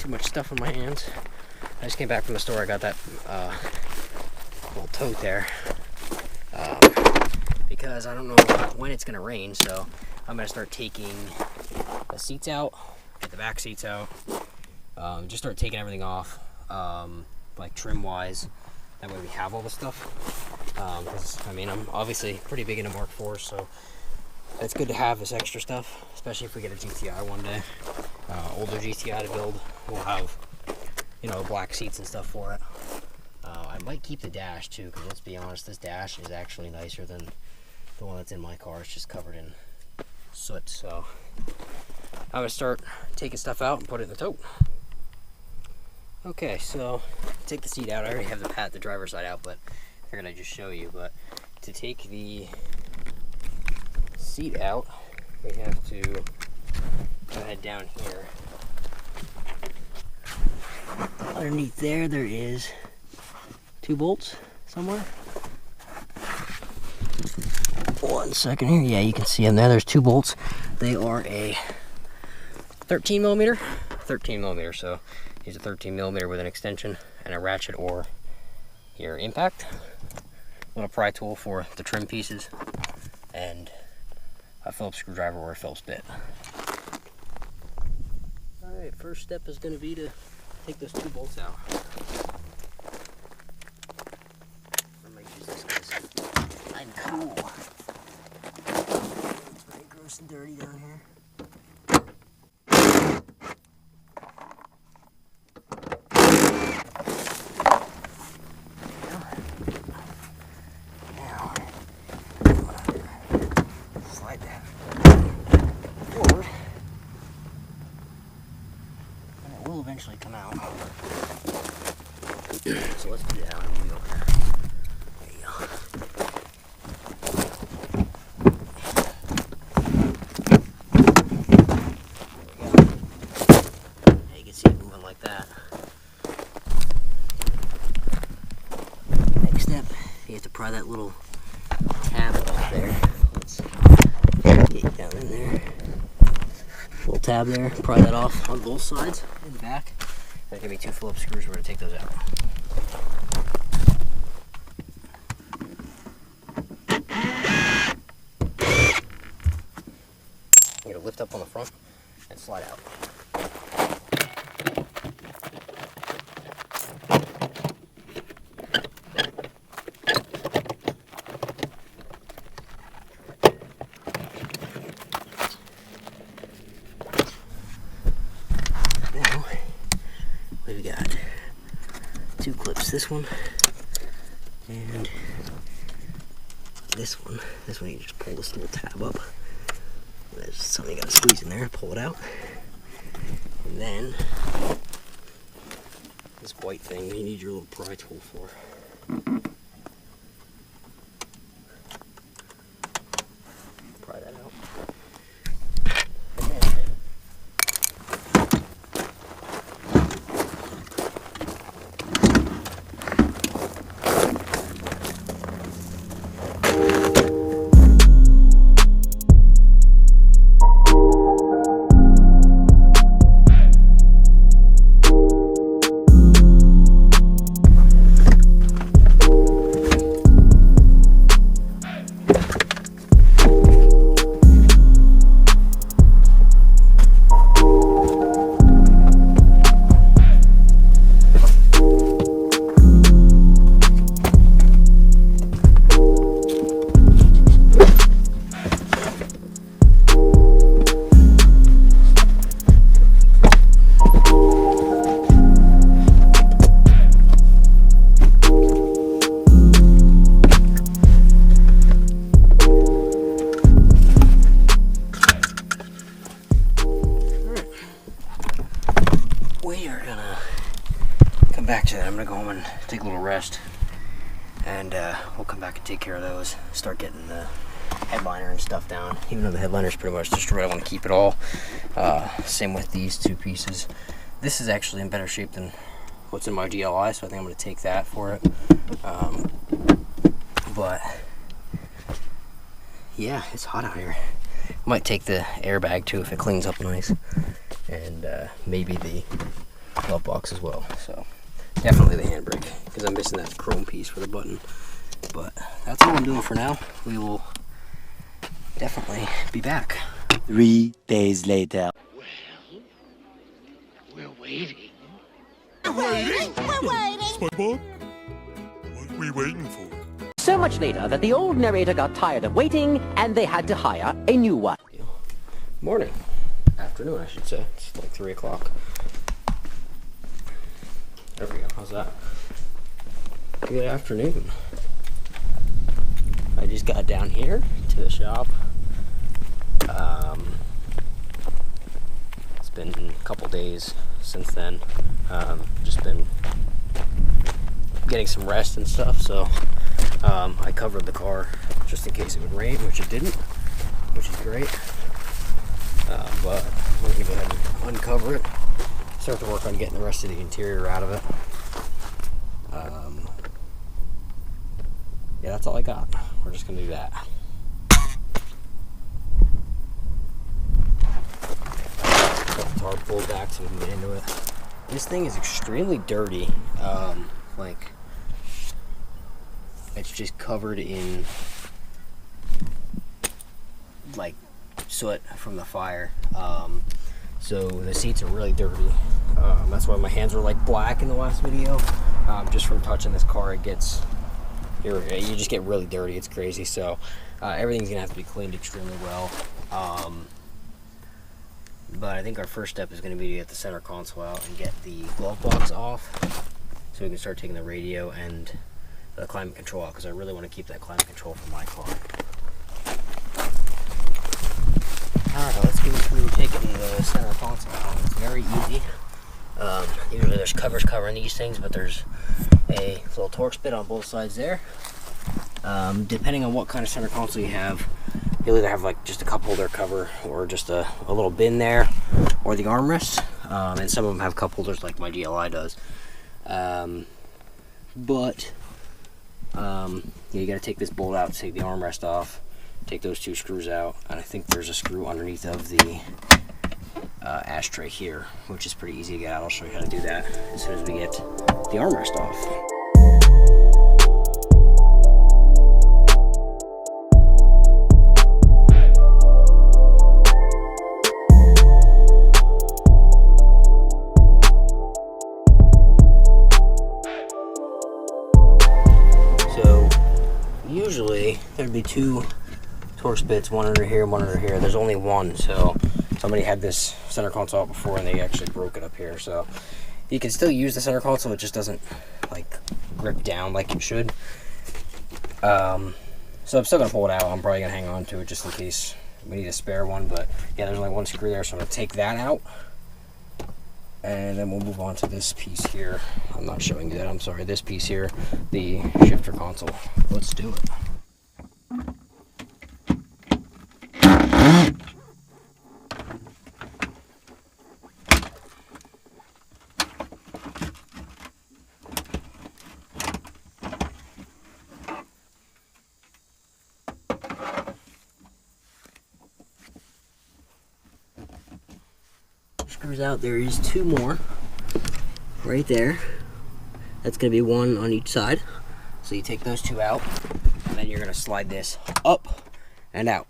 too much stuff on my hands. I just came back from the store. I got that little tote there because I don't know when it's gonna rain, so I'm gonna start taking the seats out, get the back seats out, just start taking everything off, like trim wise. That way we have all the stuff. Because I mean, I'm obviously pretty big into Mark IV, so it's good to have this extra stuff, especially if we get a GTI one day. Older GTI to build, we'll have, you know, black seats and stuff for it. I might keep the dash too, because let's be honest, this dash is actually nicer than the one that's in my car. It's just covered in soot, so I'm gonna start taking stuff out and put it in the tote. Okay, so take the seat out. I already have the driver's side out, but I figured I'd just show you. But to take the seat out, we have to go ahead down here. Underneath there is 2 bolts somewhere. One second here. Yeah, you can see them there. There's 2 bolts. They are a 13 millimeter. So use a 13 millimeter with an extension and a ratchet or your impact. A little pry tool for the trim pieces, and a Phillips screwdriver or a Phillips bit. Alright, first step is going to be to take those 2 bolts out. I might use this because I'm cool. It's pretty gross and dirty down here. Eventually come out. So let's do that one. Go there. There you go. Yeah, you can see it moving like that. Next step, you have to pry that little tab off there. Let's get you down in there. Little tab there, pry that off on both sides in the back. There's gonna be 2 Phillips screws. We're gonna take those out. You're gonna lift up on the front and slide out. We've got 2 clips, this one and this one. This one you just pull this little tab up. There's something you gotta squeeze in there, pull it out. And then this white thing you need your little pry tool for. Pry that out. Back to that. I'm gonna go home and take a little rest, and we'll come back and take care of those. Start getting the headliner and stuff down. Even though the headliner's pretty much destroyed, I want to keep it all. Same with these 2 pieces. This is actually in better shape than what's in my GLI, so I think I'm gonna take that for it. But yeah, it's hot out here. Might take the airbag too if it cleans up nice, and maybe the glove box as well. So definitely the handbrake, because I'm missing that chrome piece for the button. But that's all I'm doing for now. We will definitely be back. 3 days later. Well, we're waiting. We're waiting. SpongeBob, what are we waiting for? So much later that the old narrator got tired of waiting and they had to hire a new one. Morning. Afternoon, I should say. It's like 3 o'clock. There we go. How's that? Good afternoon. I just got down here to the shop. It's been a couple days since then. Just been getting some rest and stuff, so I covered the car just in case it would rain, which it didn't, which is great. But I'm going to go ahead and uncover it, start to work on getting the rest of the interior out of it. Yeah, that's all I got. We're just going to do that. Got the tarp pulled back so we can get into it. This thing is extremely dirty. Like, it's just covered in like soot from the fire. So the seats are really dirty. That's why my hands were like black in the last video. Just from touching this car, it gets, you just get really dirty. It's crazy. So everything's gonna have to be cleaned extremely well. But I think our first step is going to be to get the center console out and get the glove box off, so we can start taking the radio and the climate control out, because I really want to keep that climate control for my car. Alright, let's go through taking the center console out. It's very easy. Usually there's covers covering these things, but there's a little Torx bit on both sides there. Depending on what kind of center console you have, you'll either have like just a cup holder cover or just a little bin there, or the armrest. And some of them have cup holders like my GLI does. You gotta take this bolt out, take the armrest off, take those 2 screws out, and I think there's a screw underneath of the ashtray here, which is pretty easy to get out. I'll show you how to do that as soon as we get the armrest off. Usually there'd be 2 Torx bits, one under here, one under here. There's only one, so somebody had this center console out before and they actually broke it up here. So you can still use the center console, it just doesn't like grip down like it should. So I'm still gonna pull it out. I'm probably gonna hang on to it just in case we need a spare one. But yeah, there's only 1 screw there, so I'm gonna take that out. And then we'll move on to this piece here. I'm not showing you that, I'm sorry. This piece here, the shifter console. Let's do it. Screws out, there is 2 more right there. That's going to be 1 on each side. So you take those 2 out, and then you're going to slide this up and out.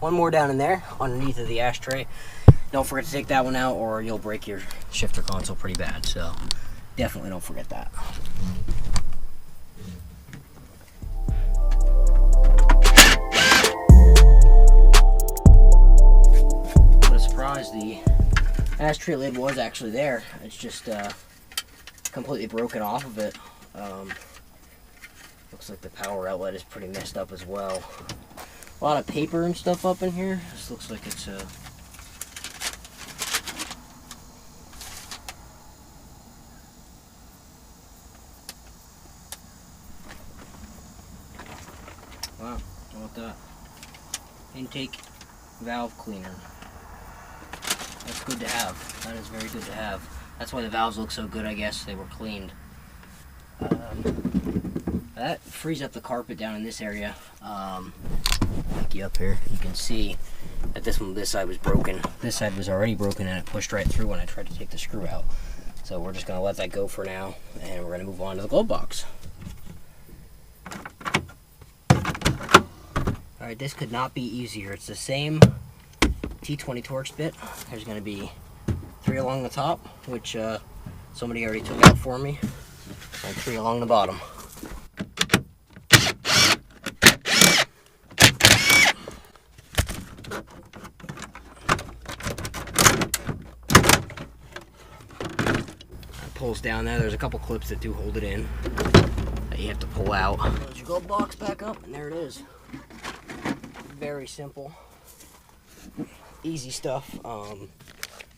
One more down in there underneath of the ashtray. Don't forget to take that one out or you'll break your shifter console pretty bad. So definitely don't forget that. The ashtray lid was actually there. It's just completely broken off of it. Looks like the power outlet is pretty messed up as well. A lot of paper and stuff up in here. This looks like it's wow, how about that? Intake valve cleaner. That's good to have. That is very good to have. That's why the valves look so good, I guess. They were cleaned. That that frees up the carpet down in this area. Back you up here, you can see that this side was broken. This side was already broken and it pushed right through when I tried to take the screw out. So we're just gonna let that go for now, and we're gonna move on to the glove box. All right, this could not be easier. It's the same T20 Torx bit. There's gonna be 3 along the top, which somebody already took out for me, and 3 along the bottom. Pulls down there. There's a couple clips that do hold it in that you have to pull out. Put your glove box back up, and there it is. Very simple, easy stuff. I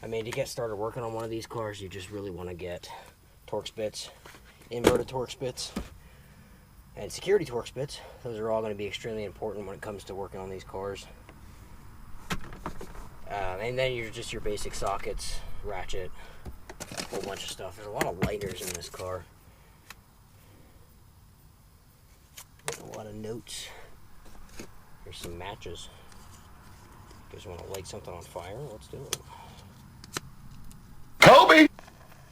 mean, to get started working on one of these cars, you just really want to get Torx bits, inverted Torx bits, and security Torx bits. Those are all going to be extremely important when it comes to working on these cars. And then you're just your basic sockets, ratchet, a whole bunch of stuff. There's a lot of lighters in this car. A lot of notes. Here's some matches. You guys want to light something on fire? Let's do it. Kobe!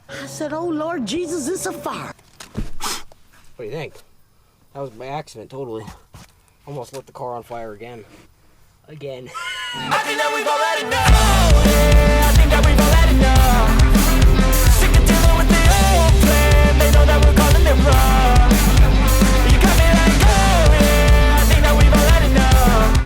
I said, oh Lord Jesus, it's a fire. What do you think? That was by accident, totally. Almost lit the car on fire again. Again. I think that we've already know. Yeah, I think that we've already know. Sick of dealing with the old plan. They know that we're calling it wrong.